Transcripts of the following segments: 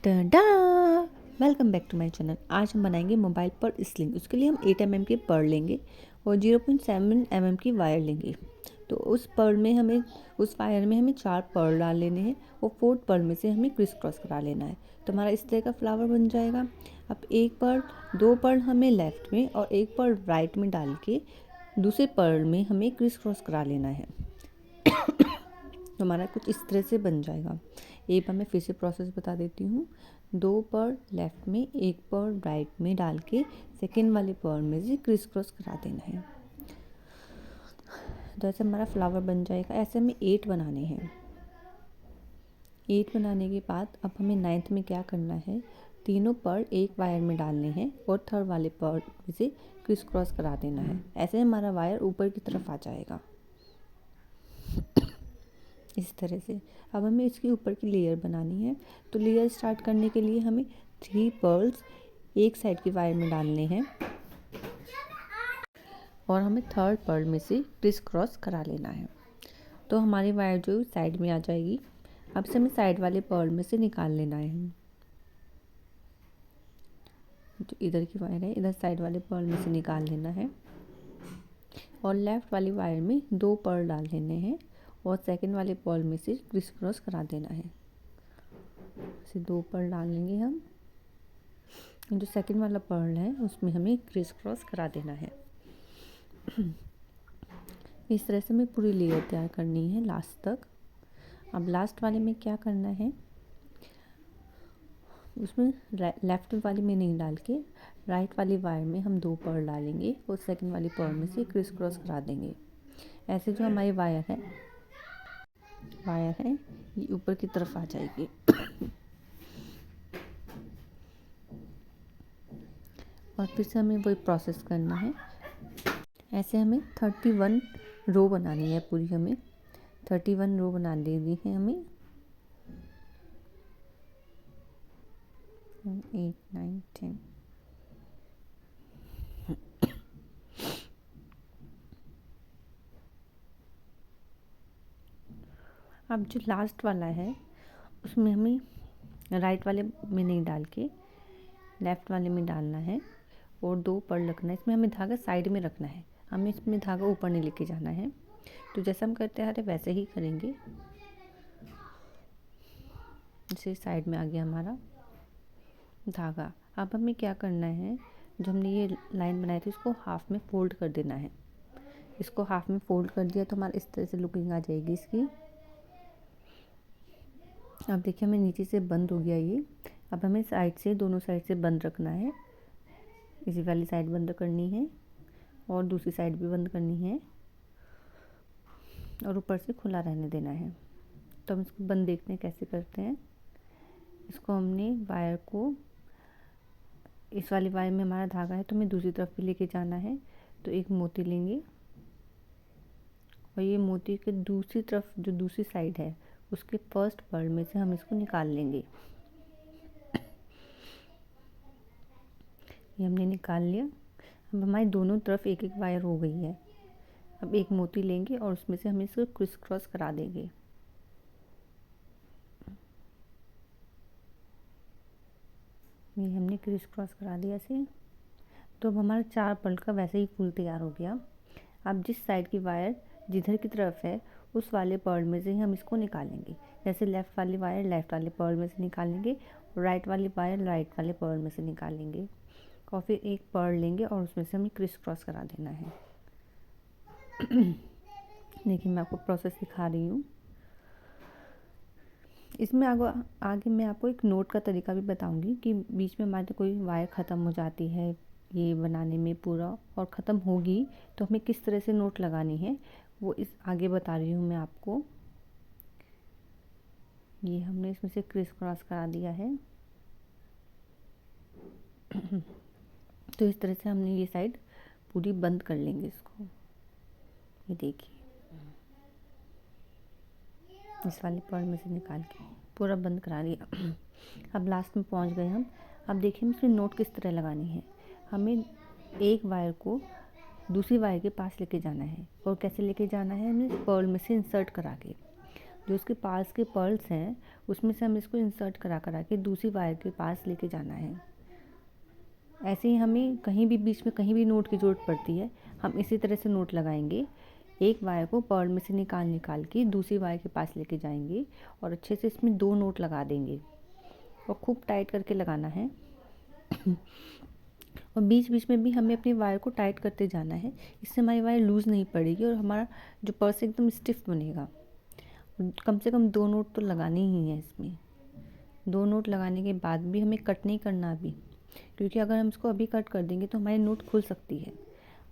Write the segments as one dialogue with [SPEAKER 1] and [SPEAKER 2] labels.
[SPEAKER 1] टडा! Welcome back to my channel. आज हम बनाएंगे मोबाइल पर स्लिंग। उसके लिए हम 8 mm के पर्ल लेंगे और 0.7 mm की वायर लेंगे। तो उस वायर में हमें 4 पर्ल डाल लेने हैं और 4th पर्ल में से हमें क्रिस क्रॉस करा लेना है। तो हमारा इस तरह का फ्लावर बन जाएगा। अब दो पर्ल हमें लेफ्ट में और एक पर्ल राइट में डाल के दूसरे पर्ल में हमें क्रिस क्रॉस करा लेना है। तो हमारा कुछ इस तरह से बन जाएगा। एक बार मैं फिर से प्रोसेस बता देती हूँ। 2 पर्ल लेफ्ट में, एक पर्ल राइट में डाल के सेकेंड वाले पर्ल में से क्रिस क्रॉस करा देना है। तो ऐसे हमारा फ्लावर बन जाएगा। ऐसे हमें 8 बनाने हैं। 8 बनाने के बाद अब हमें 9th में क्या करना है, तीनों पर्ल एक वायर में डालने हैं और थर्ड वाले पर्ल में से क्रिस क्रॉस करा देना है। ऐसे हमारा वायर ऊपर की तरफ आ जाएगा इस तरह से। अब हमें इसके ऊपर की लेयर बनानी है। तो लेयर स्टार्ट करने के लिए हमें 3 पर्ल्स एक साइड की वायर में डालने हैं और हमें थर्ड पर्ल में से क्रिस क्रॉस करा लेना है। तो हमारी वायर जो साइड में आ जाएगी। अब से हमें साइड वाले पर्ल में से निकाल लेना है। जो इधर की वायर है, इधर साइड वाले पर्ल में से निकाल लेना है और लेफ्ट वाली वायर में 2 पर्ल डाल लेने हैं और सेकंड वाले पर्ल में से क्रिस क्रॉस करा देना है। ऐसे 2 पर्ल डाल लेंगे हम। जो सेकंड वाला पर्ल है उसमें हमें क्रिस क्रॉस करा देना है। इस तरह से हमें पूरी लेयर तैयार करनी है लास्ट तक। अब लास्ट वाले में क्या करना है, उसमें लेफ्ट वाली में नहीं डाल के राइट वाली वायर में हम 2 पर्ल डालेंगे और सेकंड वाली पर्ल में से क्रिस क्रॉस करा देंगे। ऐसे जो हमारी वायर है ये ऊपर की तरफ आ जाएगी। और फिर से हमें वही प्रोसेस करना है। ऐसे हमें 31 रो बनानी है पूरी। हमें 31 रो बना देनी है हमें। 8 9 10। अब जो लास्ट वाला है उसमें हमें राइट वाले में नहीं डाल के लेफ़्ट वाले में डालना है और 2 पर्ल रखना है। इसमें हमें धागा साइड में रखना है, हमें इसमें धागा ऊपर नहीं लेके जाना है। तो जैसा हम करते आ रहे वैसे ही करेंगे। जैसे साइड में आ गया हमारा धागा। अब हमें क्या करना है, जो हमने ये लाइन बनाई थी उसको हाफ में फोल्ड कर देना है। इसको हाफ में फोल्ड कर दिया तो हमारा इस तरह से लुकिंग आ जाएगी इसकी। अब देखिए हमें नीचे से बंद हो गया ये। अब हमें साइड से, दोनों साइड से बंद रखना है। इसी वाली साइड बंद करनी है और दूसरी साइड भी बंद करनी है और ऊपर से खुला रहने देना है। तो हम इसको बंद देखते हैं कैसे करते हैं। इसको हमने वायर को, इस वाली वायर में हमारा धागा है तो हमें दूसरी तरफ भी लेके जाना है। तो एक मोती लेंगे और ये मोती के दूसरी तरफ जो दूसरी साइड है उसके फर्स्ट पर्ल में से हम इसको निकाल लेंगे। ये हमने निकाल लिया। अब हमारी दोनों तरफ एक एक वायर हो गई है। अब एक मोती लेंगे और उसमें से हम इसको क्रिस क्रॉस करा देंगे। ये हमने क्रिस क्रॉस करा दिया ऐसे। तो अब हमारा 4 पर्ल का वैसे ही फूल तैयार हो गया। अब जिस साइड की वायर जिधर की तरफ है उस वाले पर्ल में से ही हम इसको निकालेंगे। जैसे लेफ़्ट वाली वायर लेफ़्ट वाले पर्ल में से निकालेंगे और राइट वाली वायर राइट वाले पर्ल में से निकालेंगे और फिर एक पर्ल लेंगे और उसमें से हमें क्रिस क्रॉस करा देना है। देखिए मैं आपको प्रोसेस दिखा रही हूँ। इसमें आगे मैं आपको एक नोट का तरीका भी बताऊंगी कि बीच में हमारे कोई वायर ख़त्म हो जाती है ये बनाने में पूरा और ख़त्म होगी तो हमें किस तरह से नोट लगानी है वो इस आगे बता रही हूँ मैं आपको। ये हमने इसमें से क्रिस क्रॉस करा दिया है। तो इस तरह से हमने ये साइड पूरी बंद कर लेंगे इसको। ये देखिए इस वाले पर्ल में से निकाल के पूरा बंद करा लिया। अब लास्ट में पहुंच गए हम। अब देखिए इसमें नोट किस तरह लगानी है। हमें एक वायर को दूसरी वायर के पास लेके जाना है और कैसे लेके जाना है, हमें पर्ल में से इंसर्ट करा के। जो उसके पास के पर्ल्स हैं उसमें से हम इसको इंसर्ट करा करा के दूसरी वायर के पास लेके जाना है। ऐसे ही हमें कहीं भी बीच में कहीं भी नोट की ज़रूरत पड़ती है, हम इसी तरह से नोट लगाएंगे। एक वायर को पर्ल में से निकाल निकाल के दूसरी वायर के पास लेके जाएंगे और अच्छे से इसमें 2 नोट लगा देंगे और खूब टाइट करके लगाना है। और बीच बीच में भी हमें अपनी वायर को टाइट करते जाना है, इससे हमारी वायर लूज़ नहीं पड़ेगी और हमारा जो पर्स एकदम स्टिफ बनेगा। कम से कम 2 नोट तो लगाने ही हैं इसमें। 2 नोट लगाने के बाद भी हमें कट नहीं करना अभी, क्योंकि अगर हम इसको अभी कट कर देंगे तो हमारी नोट खुल सकती है।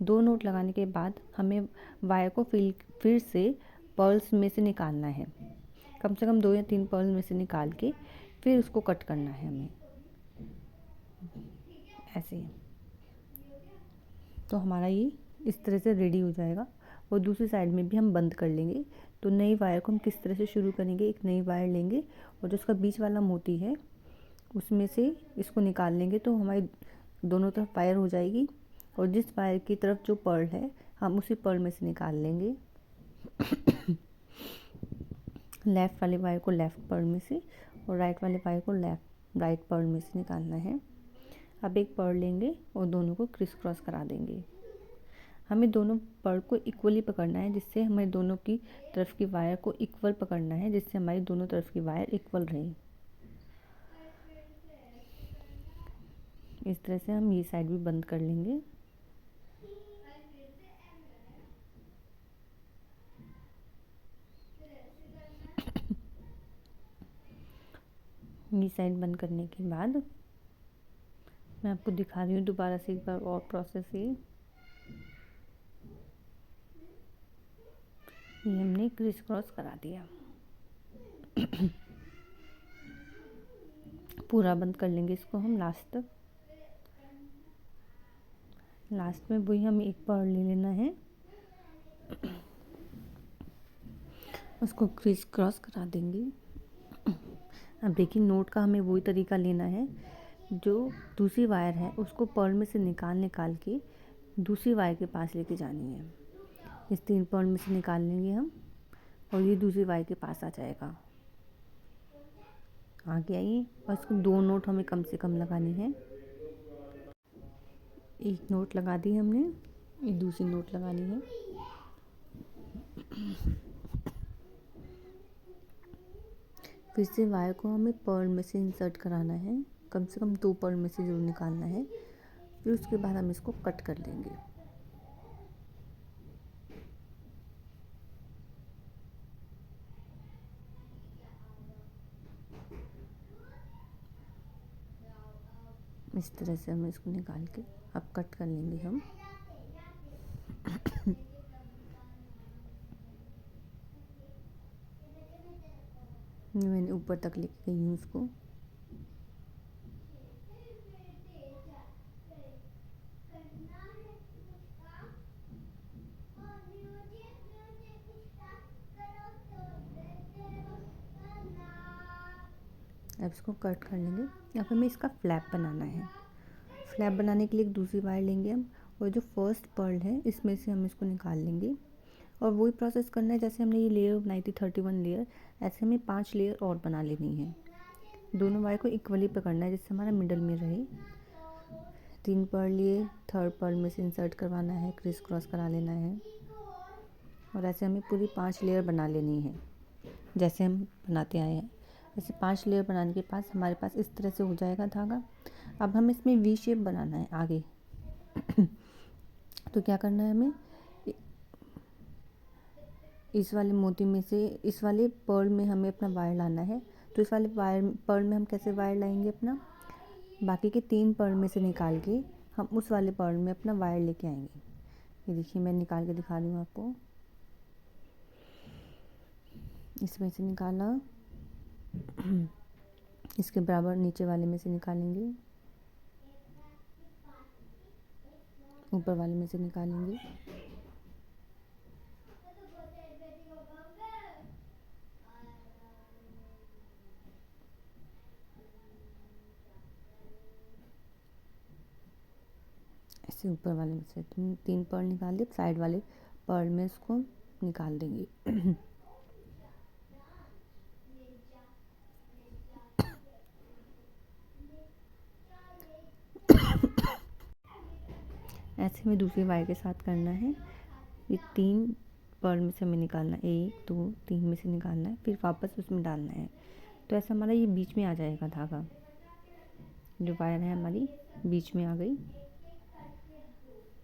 [SPEAKER 1] 2 नोट लगाने के बाद हमें वायर को फिर से पर्ल्स में से निकालना है। कम से कम 2 या 3 पर्ल में से निकाल के फिर उसको कट करना है हमें, ऐसे ही। तो हमारा ये इस तरह से रेडी हो जाएगा। और दूसरी साइड में भी हम बंद कर लेंगे। तो नई वायर को हम किस तरह से शुरू करेंगे, एक नई वायर लेंगे और जो उसका बीच वाला मोती है उसमें से इसको निकाल लेंगे, तो हमारी दोनों तरफ वायर हो जाएगी। और जिस वायर की तरफ जो पर्ल है हम उसी पर्ल में से निकाल लेंगे। लेफ़्ट वाले वायर को लेफ़्ट पर्ल में से और राइट वाले वायर को राइट पर्ल में से निकालना है। अब एक पर्ल लेंगे और दोनों को क्रिस क्रॉस करा देंगे। हमें दोनों पर्ल को इक्वली पकड़ना है, जिससे हमें दोनों की तरफ की वायर को इक्वल पकड़ना है, जिससे हमारी दोनों तरफ की वायर इक्वल रहे। इस तरह से हम ये साइड भी बंद कर लेंगे। ये साइड बंद करने के बाद मैं आपको दिखा रही हूँ दोबारा से एक बार और प्रोसेस। ये हमने क्रिस क्रॉस करा दिया। पूरा बंद कर लेंगे इसको हम लास्ट तक। लास्ट में वही हमें एक पर्ल ले लेना है, उसको क्रिस क्रॉस करा देंगे। अब देखिए नोट का हमें वही तरीका लेना है, जो दूसरी वायर है उसको पर्ल में से निकाल निकाल के दूसरी वायर के पास लेके जानी है। इस 3 पर्ल में से निकाल लेंगे हम और ये दूसरी वायर के पास आ जाएगा। आगे आइए, और इसको 2 नोट हमें कम से कम लगानी है। एक नोट लगा दी हमने, एक दूसरी नोट लगानी है। फिर से वायर को हमें पर्ल में से इंसर्ट कराना है, कम से कम 2 पर्ल में से जरूर निकालना है। फिर उसके बाद हम इसको कट कर देंगे। इस तरह से हम इसको निकाल के अब कट कर लेंगे हम। मैंने ऊपर तक लेके गई हूँ उसको। अब इसको कट कर लेंगे। अब हमें इसका फ्लैप बनाना है। फ्लैप बनाने के लिए एक दूसरी वायर लेंगे हम, और जो फर्स्ट पर्ल है इसमें से हम इसको निकाल लेंगे। और वही प्रोसेस करना है जैसे हमने ये लेयर बनाई थी 31 लेयर, ऐसे हमें 5 लेयर और बना लेनी है। दोनों वायर को इक्वली पकड़ना है जिससे हमारा मिडल में रहे। 3 पर्ल लिए, थर्ड पर्ल में से इंसर्ट करवाना है, क्रिस क्रॉस करा लेना है और ऐसे हमें पूरी 5 लेयर बना लेनी है जैसे हम बनाते आए हैं। ऐसे 5 लेयर बनाने के पास हमारे पास इस तरह से हो जाएगा धागा। अब हम इसमें वी शेप बनाना है आगे। तो क्या करना है हमें, इस वाले मोती में से इस वाले पर्ल में हमें अपना वायर लाना है। तो इस वाले पर्ल में हम कैसे वायर लाएंगे अपना, बाकी के 3 पर्ल में से निकाल के हम उस वाले पर्ल में अपना वायर लेके आएंगे। ये देखिए मैं निकाल के दिखा रही हूँ आपको। इसमें से निकाला, इसके बराबर नीचे वाले में से निकालेंगे, ऊपर वाले में से निकालेंगे। ऐसे ऊपर वाले में से 3 पर्ल निकाल दिए, साइड वाले पर्ल में इसको निकाल देंगे। ऐसे हमें दूसरी वायर के साथ करना है। ये 3 पर्ल में से हमें निकालना है, 1 2 3 में से निकालना है, फिर वापस उसमें डालना है। तो ऐसा हमारा ये बीच में आ जाएगा धागा। जो वायर है हमारी बीच में आ गई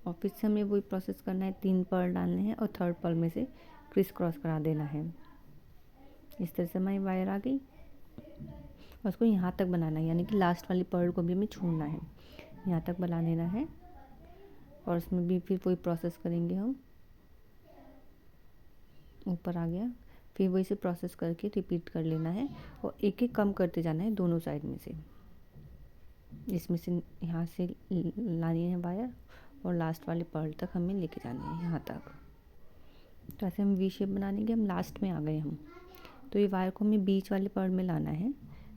[SPEAKER 1] और फिर से हमें वही प्रोसेस करना है। 3 पर्ल डालने हैं और थर्ड पर्ल में से क्रिस क्रॉस करा देना है। इस तरह से हमारी वायर आ गई और उसको यहाँ तक बनाना है, यानी कि लास्ट वाली पर्ल को भी हमें छोड़ना है, यहाँ तक बना लेना है। और उसमें भी फिर वही प्रोसेस करेंगे हम। ऊपर आ गया, फिर वही से प्रोसेस करके रिपीट कर लेना है और एक एक कम करते जाना है दोनों साइड में से। इसमें से यहाँ से लानी है वायर और लास्ट वाले पर्ल तक हमें लेके जानी है, यहाँ तक। तो ऐसे हम वी शेप बना लेंगे। हम लास्ट में आ गए हम, तो ये वायर को हमें बीच वाले पर्ल में लाना है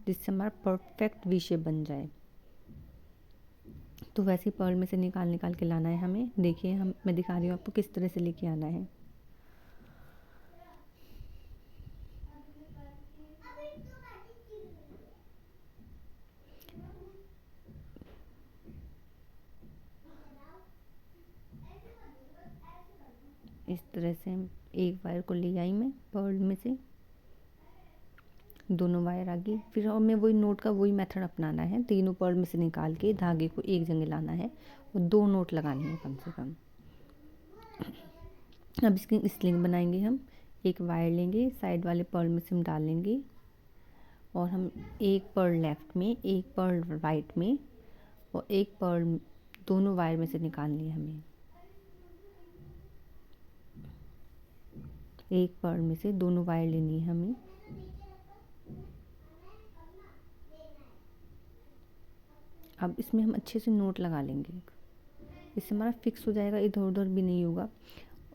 [SPEAKER 1] जिससे हमारा परफेक्ट वी शेप बन जाए। तो वैसे ही पर्ल में से निकाल निकाल के लाना है हमें। देखिए मैं दिखा रही हूँ आपको किस तरह से लेके आना है। इस तरह से एक वायर को ले आई मैं पर्ल में से, दोनों वायर आ गई। फिर हमें वही नोट का वही मेथड अपनाना है। तीनों पर्ल में से निकाल के धागे को एक जगह लाना है और 2 नोट लगानी है कम से कम। अब इसकी स्लिंग बनाएंगे हम। एक वायर लेंगे, साइड वाले पर्ल में से हम डाल लेंगे और हम एक पर्ल लेफ़्ट में, एक पर्ल राइट में और एक पर्ल दोनों वायर में से निकालनी है हमें। एक पर्ल में से दोनों वायर लेनी है हमें। अब इसमें हम अच्छे से नोट लगा लेंगे, इससे हमारा फिक्स हो जाएगा, इधर उधर भी नहीं होगा।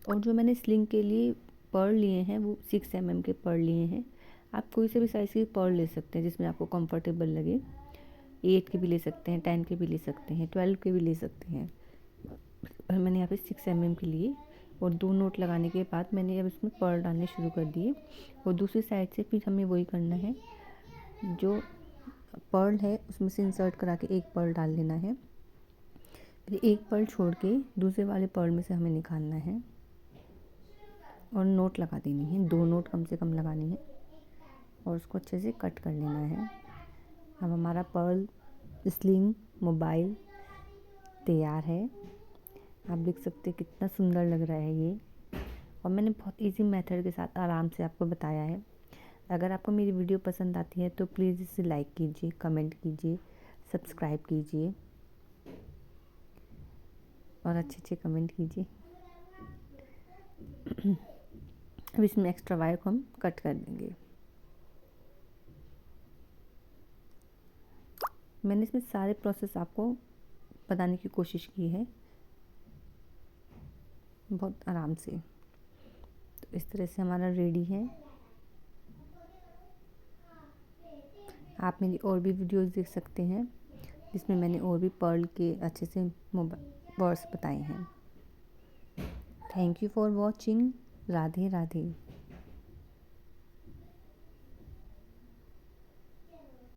[SPEAKER 1] और जो मैंने स्लिंग के लिए पर्ल लिए हैं वो 6 mm के पर्ल लिए हैं। आप कोई से भी साइज़ की पर्ल ले सकते हैं जिसमें आपको कंफर्टेबल लगे। 8 के भी ले सकते हैं, 10 के भी ले सकते हैं, 12 के भी ले सकते हैं। और मैंने यहाँ पे 6 mm के लिए और 2 नोट लगाने के बाद मैंने अब इसमें पर्ल डालने शुरू कर दिए। और दूसरी साइड से फिर हमें वही करना है, जो पर्ल है उसमें से इंसर्ट करा के एक पर्ल डाल लेना है। फिर एक पर्ल छोड़ के दूसरे वाले पर्ल में से हमें निकालना है और नोट लगा देनी है। 2 नोट कम से कम लगानी है और उसको अच्छे से कट कर लेना है। अब हमारा पर्ल स्लिंग मोबाइल तैयार है। आप देख सकते हैं कितना सुंदर लग रहा है ये। और मैंने बहुत इजी मेथड के साथ आराम से आपको बताया है। अगर आपको मेरी वीडियो पसंद आती है तो प्लीज़ इसे लाइक कीजिए, कमेंट कीजिए, सब्सक्राइब कीजिए और अच्छे कमेंट कीजिए। अब इसमें एक्स्ट्रा वायर को हम कट कर देंगे। मैंने इसमें सारे प्रोसेस आपको बताने की कोशिश की है बहुत आराम से। तो इस तरह से हमारा रेडी है। आप मेरी और भी वीडियोस देख सकते हैं जिसमें मैंने और भी पर्ल के अच्छे से वर्ड्स बताए हैं। Thank you for watching. Radhe Radhe.